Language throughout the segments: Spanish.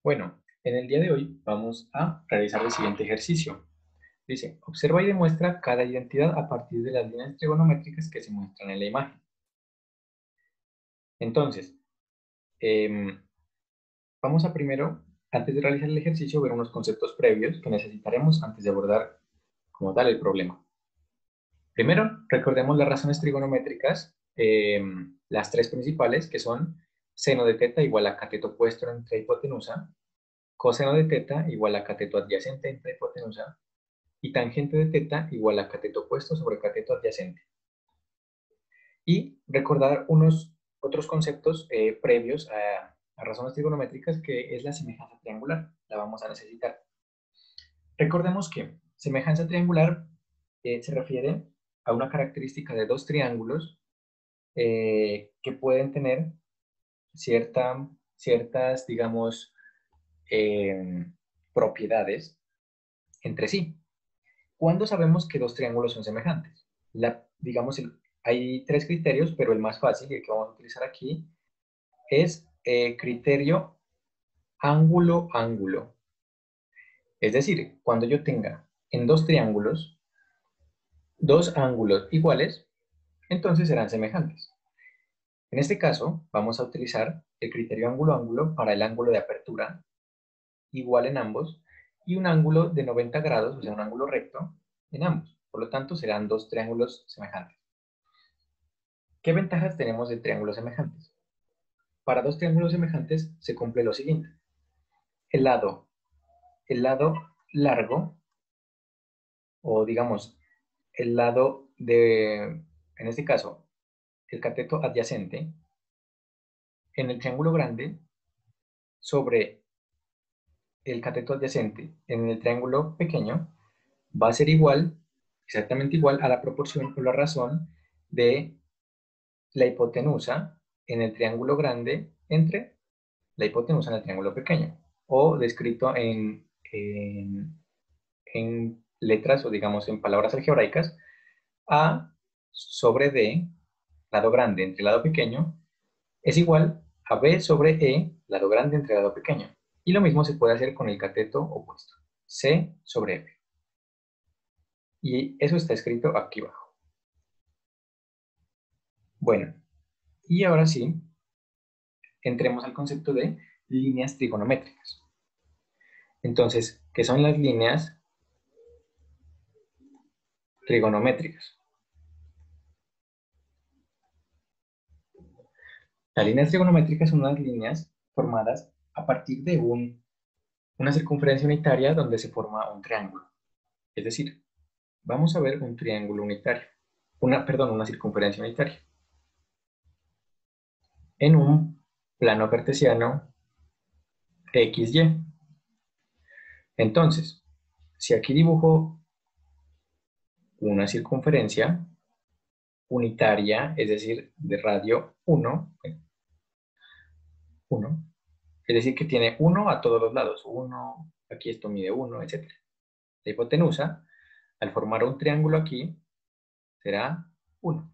Bueno, en el día de hoy vamos a realizar el siguiente ejercicio. Dice, observa y demuestra cada identidad a partir de las líneas trigonométricas que se muestran en la imagen. Entonces, vamos a primero, antes de realizar el ejercicio, ver unos conceptos previos que necesitaremos antes de abordar como tal el problema. Primero, recordemos las razones trigonométricas, las tres principales, que son seno de teta igual a cateto opuesto entre hipotenusa, coseno de teta igual a cateto adyacente entre hipotenusa, y tangente de teta igual a cateto opuesto sobre cateto adyacente. Y recordar unos otros conceptos previos a razones trigonométricas, que es la semejanza triangular. La vamos a necesitar. Recordemos que semejanza triangular se refiere a una característica de dos triángulos que pueden tener ciertas, digamos, eh, propiedades entre sí. ¿Cuándo sabemos que dos triángulos son semejantes? Digamos, hay tres criterios, pero el más fácil y el que vamos a utilizar aquí es criterio ángulo-ángulo. Es decir, cuando yo tenga en dos triángulos dos ángulos iguales, entonces serán semejantes. En este caso, vamos a utilizar el criterio ángulo-ángulo para el ángulo de apertura, igual en ambos, y un ángulo de 90 grados, o sea, un ángulo recto, en ambos. Por lo tanto, serán dos triángulos semejantes. ¿Qué ventajas tenemos de triángulos semejantes? Para dos triángulos semejantes se cumple lo siguiente. El lado, el lado largo, o digamos, el lado en este caso, el cateto adyacente, en el triángulo grande, sobre el cateto adyacente en el triángulo pequeño, va a ser igual, exactamente igual a la proporción o la razón de la hipotenusa en el triángulo grande entre la hipotenusa en el triángulo pequeño, o descrito en letras o digamos en palabras algebraicas, A sobre D, lado grande entre lado pequeño, es igual a B sobre E, lado grande entre lado pequeño. Y lo mismo se puede hacer con el cateto opuesto, C sobre F. Y eso está escrito aquí abajo. Bueno, y ahora sí, entremos al concepto de líneas trigonométricas. Entonces, ¿qué son las líneas trigonométricas? Las líneas trigonométricas son unas líneas formadas a partir de una circunferencia unitaria donde se forma un triángulo. Es decir, vamos a ver un triángulo unitario, una circunferencia unitaria, en un plano cartesiano XY. Entonces, si aquí dibujo una circunferencia unitaria, es decir, de radio 1, es decir, que tiene 1 a todos los lados, 1, aquí esto mide 1, etc. La hipotenusa, al formar un triángulo aquí, será 1.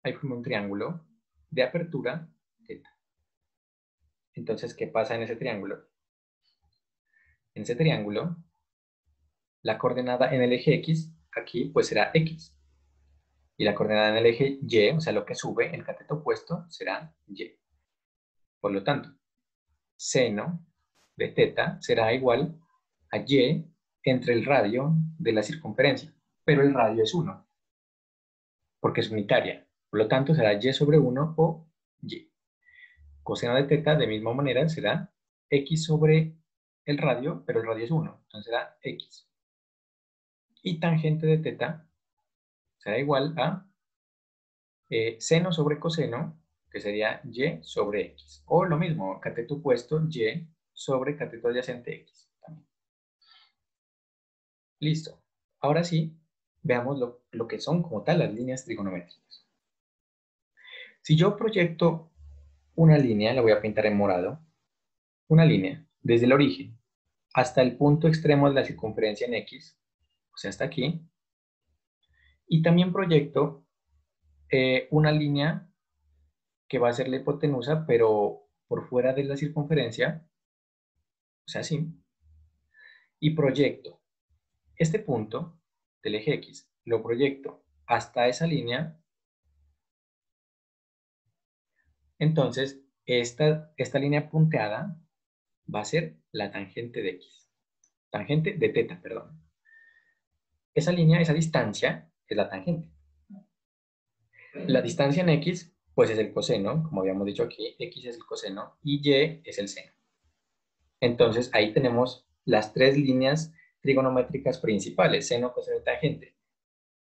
Ahí forma un triángulo de apertura θ. Entonces, ¿qué pasa en ese triángulo? En ese triángulo, la coordenada en el eje X, aquí pues será X. Y la coordenada en el eje Y, o sea, lo que sube, el cateto opuesto, será Y. Por lo tanto, seno de θ será igual a Y entre el radio de la circunferencia. Pero el radio es 1, porque es unitaria. Por lo tanto, será Y sobre 1 o Y. Coseno de θ, de misma manera, será X sobre el radio, pero el radio es 1, entonces será X. Y tangente de θ será igual a seno sobre coseno, que sería Y sobre X. O lo mismo, cateto opuesto, Y sobre cateto adyacente X. También. Listo. Ahora sí, veamos lo que son como tal las líneas trigonométricas. Si yo proyecto una línea, la voy a pintar en morado, una línea desde el origen hasta el punto extremo de la circunferencia en X, o sea, hasta aquí, y también proyecto una línea que va a ser la hipotenusa, pero por fuera de la circunferencia, o sea, así, y proyecto este punto del eje X, lo proyecto hasta esa línea, entonces esta línea punteada va a ser la tangente de X, tangente de teta, perdón. Esa línea, esa distancia, es la tangente. La distancia en X, pues es el coseno, como habíamos dicho aquí, X es el coseno y Y es el seno. Entonces ahí tenemos las tres líneas trigonométricas principales, seno, coseno y tangente.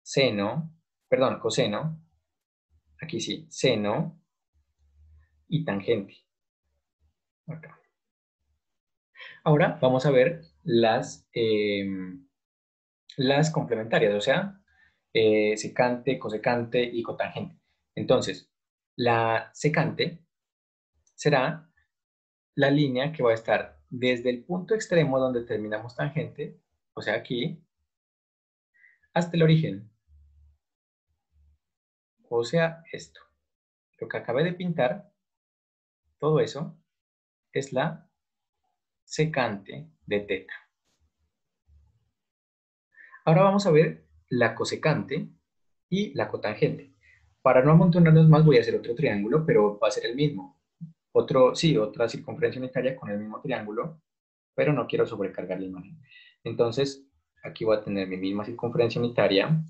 Seno, perdón, coseno, aquí sí, seno y tangente. Acá. Ahora vamos a ver las complementarias, o sea, secante, cosecante y cotangente. Entonces, la secante será la línea que va a estar desde el punto extremo donde terminamos tangente, o sea, aquí, hasta el origen. O sea, esto. Lo que acabé de pintar, todo eso, es la secante de teta. Ahora vamos a ver la cosecante y la cotangente. Para no amontonarnos más voy a hacer otro triángulo, pero va a ser el mismo. Otra circunferencia unitaria con el mismo triángulo, pero no quiero sobrecargar la imagen. Entonces, aquí voy a tener mi misma circunferencia unitaria.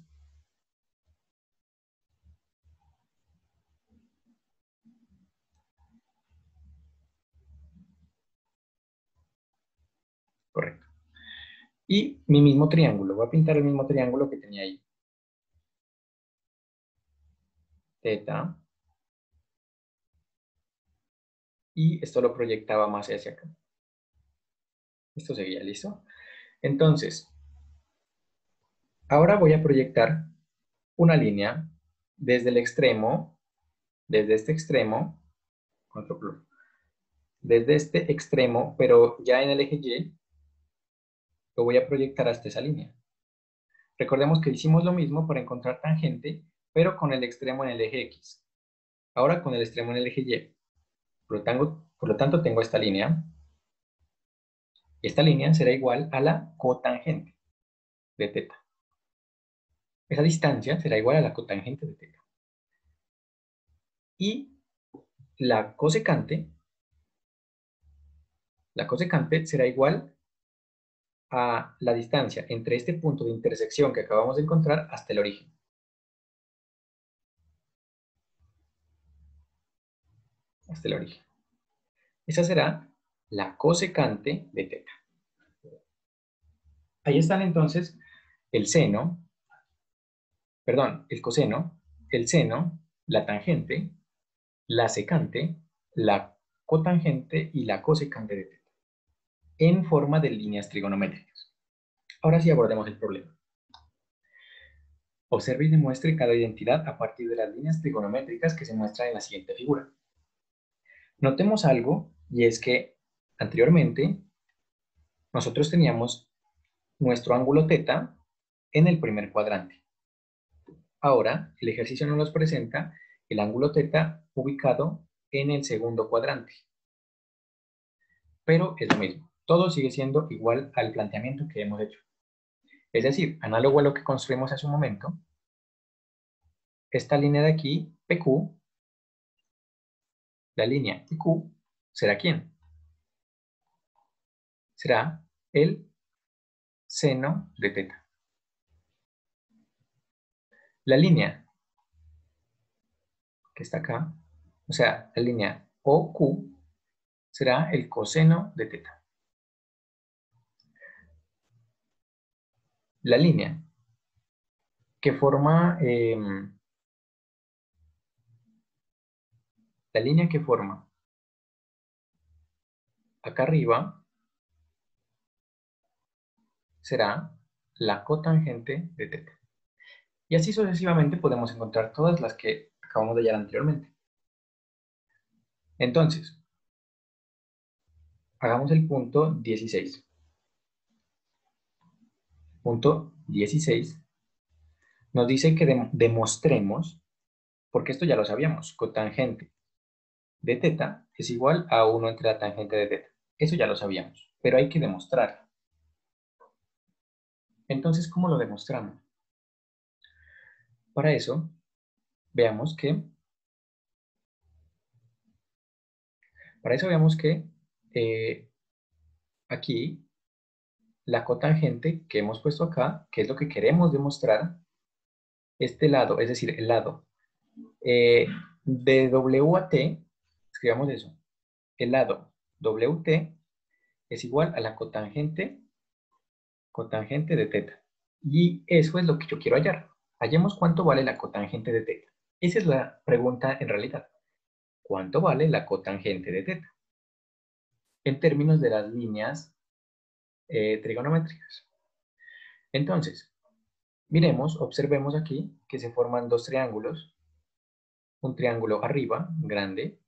Correcto. Y mi mismo triángulo. Voy a pintar el mismo triángulo que tenía ahí. Teta. Y esto lo proyectaba más hacia acá. Esto seguía, ¿listo? Entonces, ahora voy a proyectar una línea desde el extremo, desde este extremo, desde este extremo, pero ya en el eje Y, lo voy a proyectar hasta esa línea. Recordemos que hicimos lo mismo para encontrar tangente, pero con el extremo en el eje X. Ahora con el extremo en el eje Y. Por lo tanto, tengo esta línea. Esta línea será igual a la cotangente de teta. Esa distancia será igual a la cotangente de teta. Y la cosecante será igual a la distancia entre este punto de intersección que acabamos de encontrar hasta el origen. Hasta el origen. Esa será la cosecante de teta. Ahí están entonces el seno, perdón, el coseno, el seno, la tangente, la secante, la cotangente y la cosecante de teta, en forma de líneas trigonométricas. Ahora sí abordemos el problema. Observe y demuestre cada identidad a partir de las líneas trigonométricas que se muestran en la siguiente figura. Notemos algo, y es que anteriormente nosotros teníamos nuestro ángulo θ en el primer cuadrante. Ahora el ejercicio nos presenta el ángulo θ ubicado en el segundo cuadrante. Pero es lo mismo, todo sigue siendo igual al planteamiento que hemos hecho. Es decir, análogo a lo que construimos hace un momento, esta línea de aquí, PQ, la línea PQ, ¿será quién? Será el seno de teta. La línea que está acá, o sea, la línea OQ, será el coseno de teta. La línea que forma acá arriba será la cotangente de teta. Y así sucesivamente podemos encontrar todas las que acabamos de hallar anteriormente. Entonces, hagamos el punto 16. Punto 16 nos dice que demostremos, porque esto ya lo sabíamos, cotangente de teta es igual a 1 entre la tangente de teta. Eso ya lo sabíamos, pero hay que demostrarlo. Entonces, ¿cómo lo demostramos? Para eso, veamos que, eh, aquí la cotangente que hemos puesto acá, que es lo que queremos demostrar, este lado, es decir, el lado de W a T, escribamos eso, el lado WT es igual a la cotangente de teta. Y eso es lo que yo quiero hallar. Hallemos cuánto vale la cotangente de teta. Esa es la pregunta en realidad. ¿Cuánto vale la cotangente de teta? En términos de las líneas trigonométricas. Entonces, observemos aquí que se forman dos triángulos. Un triángulo arriba, grande,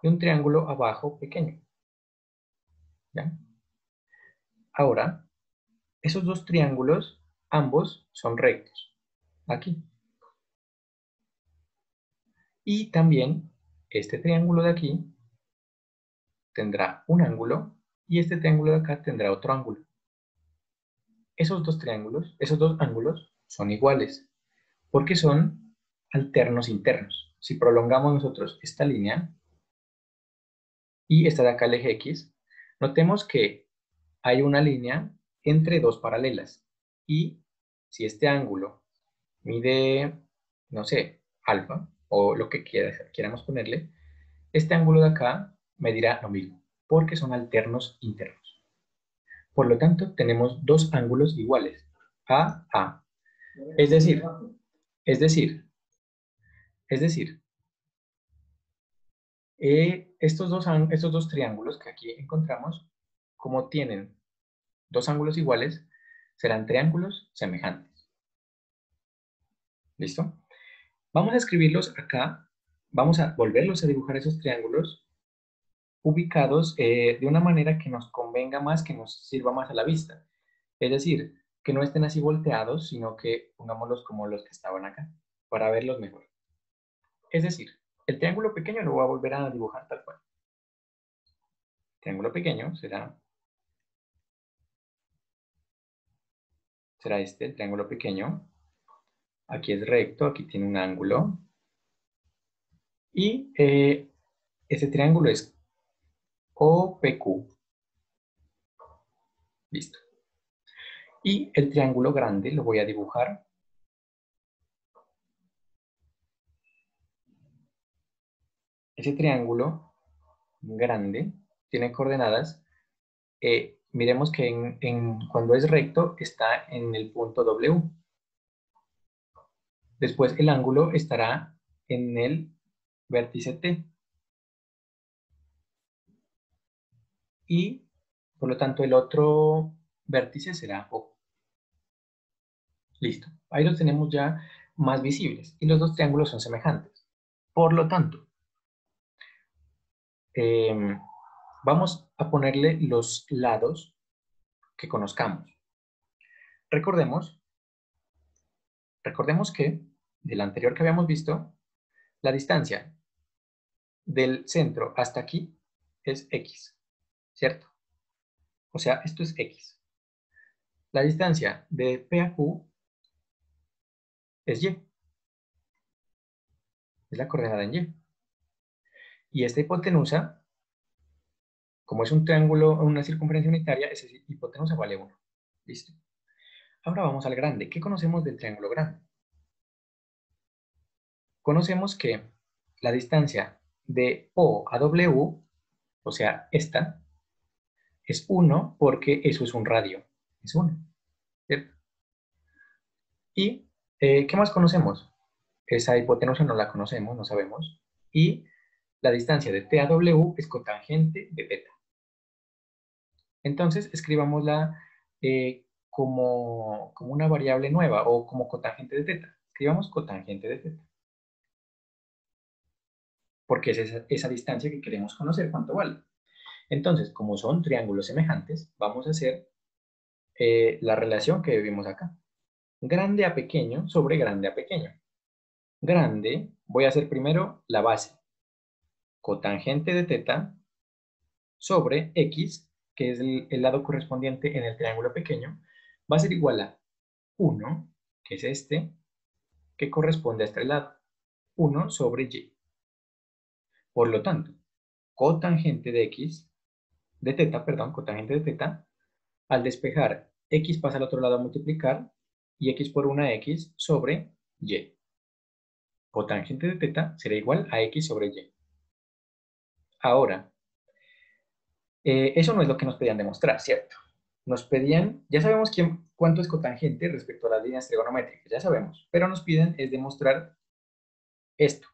y un triángulo abajo, pequeño. ¿Ya? Ahora, esos dos triángulos, ambos son rectos. Aquí. Y también este triángulo de aquí tendrá un ángulo y este triángulo de acá tendrá otro ángulo. Esos dos ángulos son iguales porque son alternos internos. Si prolongamos nosotros esta línea y esta de acá el eje X, notemos que hay una línea entre dos paralelas y si este ángulo mide, no sé, alfa o lo que quieramos ponerle, este ángulo de acá medirá lo mismo porque son alternos internos. Por lo tanto, tenemos dos ángulos iguales, A, A. Es decir, es decir, es decir, estos dos triángulos que aquí encontramos, como tienen dos ángulos iguales, serán triángulos semejantes. ¿Listo? Vamos a escribirlos acá, vamos a volverlos a dibujar esos triángulos ubicados de una manera que nos convenga más, que nos sirva más a la vista. Es decir, que no estén así volteados, sino que pongámoslos como los que estaban acá, para verlos mejor. Es decir, el triángulo pequeño lo voy a volver a dibujar tal cual. El triángulo pequeño será este, el triángulo pequeño. Aquí es recto, aquí tiene un ángulo. Y ese triángulo es OPQ. Listo. Y el triángulo grande lo voy a dibujar. Ese triángulo grande tiene coordenadas. Miremos que cuando es recto está en el punto W. Después el ángulo estará en el vértice T. Y por lo tanto el otro vértice será O. Listo. Ahí los tenemos ya más visibles y los dos triángulos son semejantes. Por lo tanto, vamos a ponerle los lados que conozcamos. Recordemos que del anterior que habíamos visto, la distancia del centro hasta aquí es X, ¿cierto? O sea, esto es X. La distancia de P a Q es Y. Es la coordenada en Y. Y esta hipotenusa, como es un triángulo, una circunferencia unitaria, esa hipotenusa vale 1. ¿Listo? Ahora vamos al grande. ¿Qué conocemos del triángulo grande? Conocemos que la distancia de O a W, o sea, esta, es 1 porque eso es un radio. Es 1, ¿cierto? ¿Y qué más conocemos? Esa hipotenusa no la conocemos, no sabemos. Y la distancia de T a W es cotangente de teta. Entonces, escribámosla como una variable nueva o como cotangente de teta. Escribamos cotangente de teta. Porque es esa distancia que queremos conocer cuánto vale. Entonces, como son triángulos semejantes, vamos a hacer la relación que vimos acá. Grande a pequeño sobre grande a pequeño. Grande, voy a hacer primero la base. Cotangente de teta sobre x, que es el lado correspondiente en el triángulo pequeño, va a ser igual a 1, que es este, que corresponde a este lado, 1 sobre y. Por lo tanto, cotangente de x, de teta, perdón, cotangente de teta, al despejar, x pasa al otro lado a multiplicar, y x por una x sobre y. Cotangente de teta será igual a x sobre y. Ahora, eso no es lo que nos pedían demostrar, ¿cierto? Nos pedían, ya sabemos cuánto es cotangente respecto a las líneas trigonométricas, ya sabemos, pero nos piden es demostrar esto,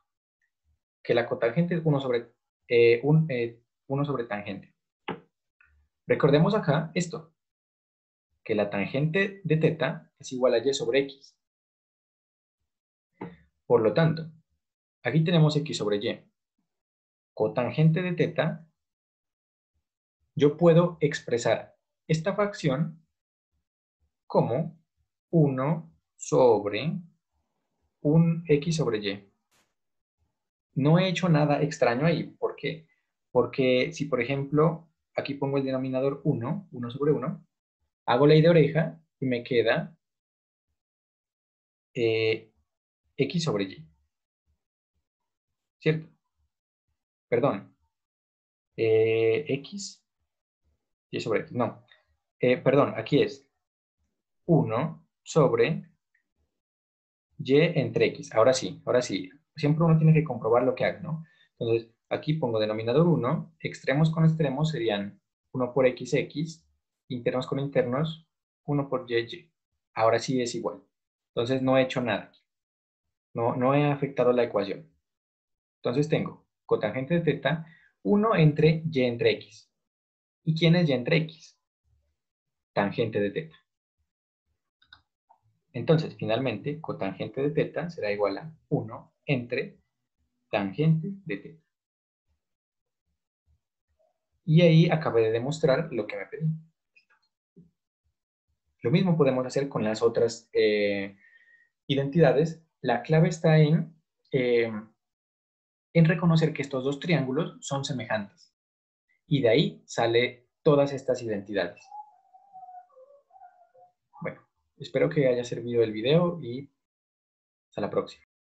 que la cotangente es 1 sobre, 1 sobre tangente. Recordemos acá esto, que la tangente de teta es igual a y sobre x. Por lo tanto, aquí tenemos x sobre y. Cotangente de teta, yo puedo expresar esta fracción como 1 sobre un x sobre y. No he hecho nada extraño ahí. ¿Por qué? Porque si, por ejemplo, aquí pongo el denominador 1, 1 sobre 1, hago ley de oreja y me queda x sobre y. ¿Cierto? Perdón. X, y sobre x. No. Perdón, aquí es 1 sobre y entre x. Ahora sí, ahora sí. Siempre uno tiene que comprobar lo que haga, ¿no? Entonces, aquí pongo denominador 1, extremos con extremos serían 1 por x, internos con internos, 1 por y. Ahora sí es igual. Entonces, no he hecho nada. No he afectado la ecuación. Entonces, tengo cotangente de teta, 1 entre y entre x. ¿Y quién es y entre x? Tangente de teta. Entonces, finalmente, cotangente de teta será igual a 1 entre tangente de teta. Y ahí acabé de demostrar lo que me pedí. Lo mismo podemos hacer con las otras identidades. La clave está en reconocer que estos dos triángulos son semejantes. Y de ahí sale todas estas identidades. Bueno, espero que haya servido el video y hasta la próxima.